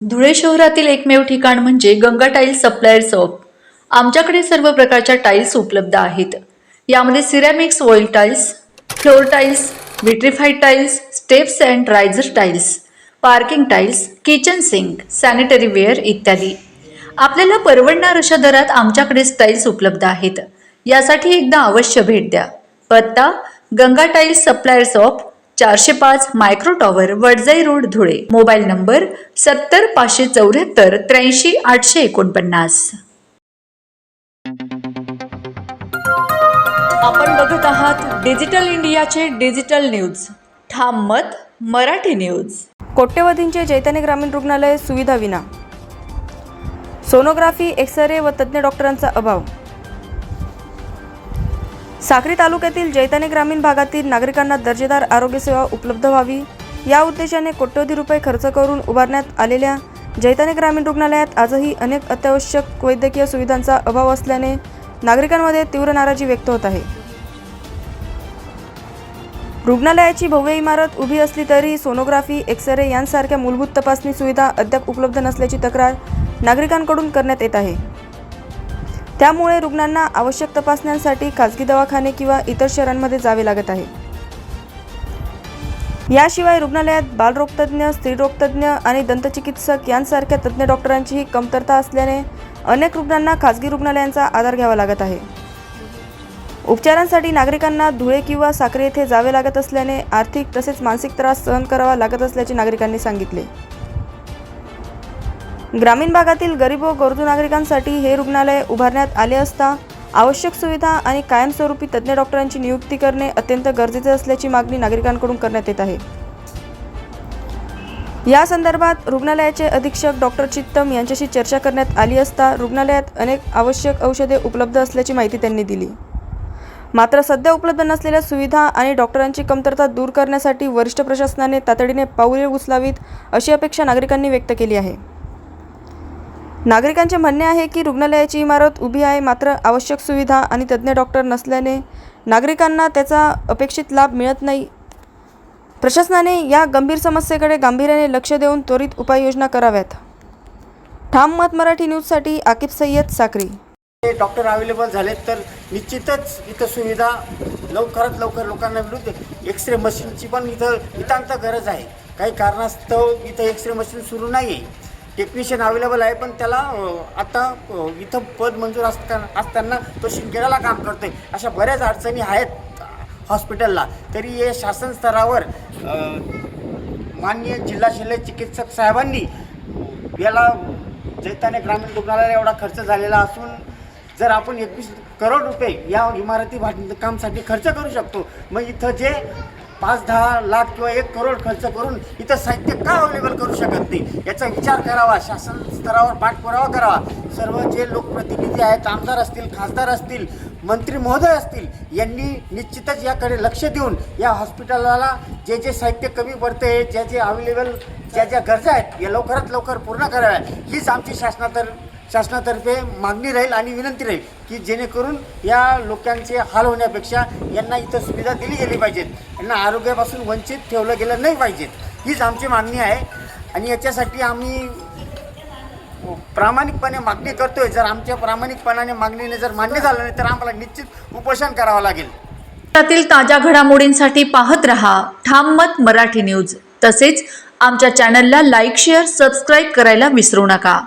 धुळे शहरातील एकमेव ठिकाण म्हणजे गंगा टाइल्स सप्लायर शॉप। आमच्याकडे सर्व प्रकारच्या टाइल्स उपलब्ध आहेत। यामध्ये ceramics, oil tiles, floor tiles, vitrified tiles, steps and riser tiles, parking tiles, kitchen sink, sanitary ware इत्यादी। आपल्याला परवडणार अशा दरात आमच्याकडे टाइल्स उपलब्ध आहेत। यासाठी एकदा अवश्य भेट द्या। पत्ता Ganga tiles supplier shop, 405 micro tower, Wadjai road, Dhule. Mobile number 70 574 83 849। आपण बघत आहात डिजिटल इंडियाचे डिजिटल न्यूज। ठाम मत मराठी न्यूज। कोट्यवधींचे जैतानी ग्रामीण रुग्णालय सुविधा विना, सोनोग्राफी, एक्स-रे व तज्ज्ञ डॉक्टरांचा अभाव। साक्री तालुक्यातील जैतानी ग्रामीण भागातील नागरिकांना दर्जेदार आरोग्य सेवा उपलब्ध व्हावी या उद्देशाने कोट्यवधी रुपये खर्च करून उभारण्यात आलेल्या जैतानी ग्रामीण रुग्णालयात आजही अनेक अत्यावश्यक वैद्यकीय सुविधांचा अभाव असल्याने नागरिकांमध्ये तीव्र नाराजी व्यक्त होत आहे। रुग्णालयाची भव्य इमारत उभी असली तरी सोनोग्राफी, एक्स-रे यांसारख्या मूलभूत तपासणी सुविधा अद्याप उपलब्ध नसल्याची तक्रार नागरिकांकडून करण्यात येत आहे। त्यामुळे रुग्णांना आवश्यक तपासण्यांसाठी खासगी दवाखाने किंवा इतर शहरांमध्ये जावे लागत आहे। याशिवाय रुग्णालयात बालरोगतज्ञ, स्त्रीरोगतज्ञ आणि दंतचिकित्सक यांसारख्या तज्ज्ञ डॉक्टरांचीही कमतरता असल्याने अनेक रुग्णांना खासगी रुग्णालयांचा आधार घ्यावा लागत आहे। उपचारांसाठी नागरिकांना धुळे किंवा साक्री येथे जावे लागत असल्याने आर्थिक तसेच मानसिक त्रास सहन करावा लागत असल्याचे नागरिकांनी सांगितले। ग्रामीण भागातील गरीब व गरजू नागरिकांसाठी हे रुग्णालय उभारण्यात आले असता आवश्यक सुविधा आणि कायमस्वरूपी तज्ज्ञ डॉक्टरांची नियुक्ती करणे अत्यंत गरजेचे असल्याची मागणी नागरिकांकडून करण्यात येत आहे। या संदर्भात रुग्णालयाचे अधीक्षक डॉक्टर चित्तम यांच्याशी चर्चा करण्यात आली असता रुग्णालयात अनेक आवश्यक औषधे उपलब्ध असल्याची माहिती त्यांनी दिली। मात्र सध्या उपलब्ध नसलेल्या सुविधा आणि डॉक्टरांची कमतरता दूर करण्यासाठी वरिष्ठ प्रशासनाने तातडीने पाऊले उचलावीत अशी अपेक्षा नागरिकांनी व्यक्त केली आहे। नागरिकांचे म्हणणे आहे की रुग्णालयाची इमारत उभी आहे, मात्र आवश्यक सुविधा आणि तज्ज्ञ डॉक्टर नसल्याने नागरिकांना त्याचा अपेक्षित लाभ मिळत नाही। प्रशासनाने या गंभीर समस्येकडे गांभीर्याने लक्ष देऊन त्वरित उपाययोजना कराव्यात। ठाम मत मराठी न्यूजसाठी आकिब सय्यद, साक्री। डॉक्टर अवेलेबल झाले तर निश्चितच इथं सुविधा लवकरात लवकर लोकांना मिळते। एक्सरे मशीनची पण इथं नितांत गरज आहे। काही कारणास्तव इथं एक्सरे मशीन सुरू नाही आहे। टेक्निशियन अवेलेबल आहे, पण त्याला आता इथं पद मंजूर असताना तो शिंदखेड्याला काम करतोय। अशा बऱ्याच अडचणी आहेत हॉस्पिटलला। तरी हे शासन स्तरावर माननीय जिल्हा शल्य चिकित्सक साहेबांनी याला जैतानी ग्रामीण रुग्णालयाला एवढा खर्च झालेला असून जर आपण 21 करोड रुपये या इमारती बांधकामासाठी खर्च करू शकतो, मग इथं जे 5-10 लाख किंवा 1 करोड खर्च करून इथं साहित्य का अवेलेबल करू शकत नाही याचा विचार करावा। शासन स्तरावर पाठपुरावा करावा। सर्व जे लोकप्रतिनिधी आहेत, आमदार असतील, खासदार असतील, मंत्री महोदय असतील, यांनी निश्चितच याकडे लक्ष देऊन या हॉस्पिटलला जे जे साहित्य कमी पडते, ज्या जे अवेलेबल ज्या गरजा आहेत या लवकरात लवकर पूर्ण कराव्या। हीच आमची शासनातर्फे मागणी राहील आणि विनंती राहील की जेणेकरून या लोकांचे हाल होण्यापेक्षा यांना इथं सुविधा दिली गेली पाहिजेत, यांना आरोग्यापासून वंचित ठेवलं गेलं नाही पाहिजेत, हीच आमची मागणी आहे। आणि याच्यासाठी आम्ही प्रामाणिकपणे मागणी करतोय। जर आमच्या प्रामाणिकपणाने मागणीने जर मान्य झालं नाही तर आम्हाला निश्चित उपोषण करावं लागेल। त्यातील ताज्या घडामोडींसाठी पाहत रहा ठाम मत मराठी न्यूज। तसेच आमच्या चॅनलला लाईक, शेअर, सबस्क्राईब करायला विसरू नका।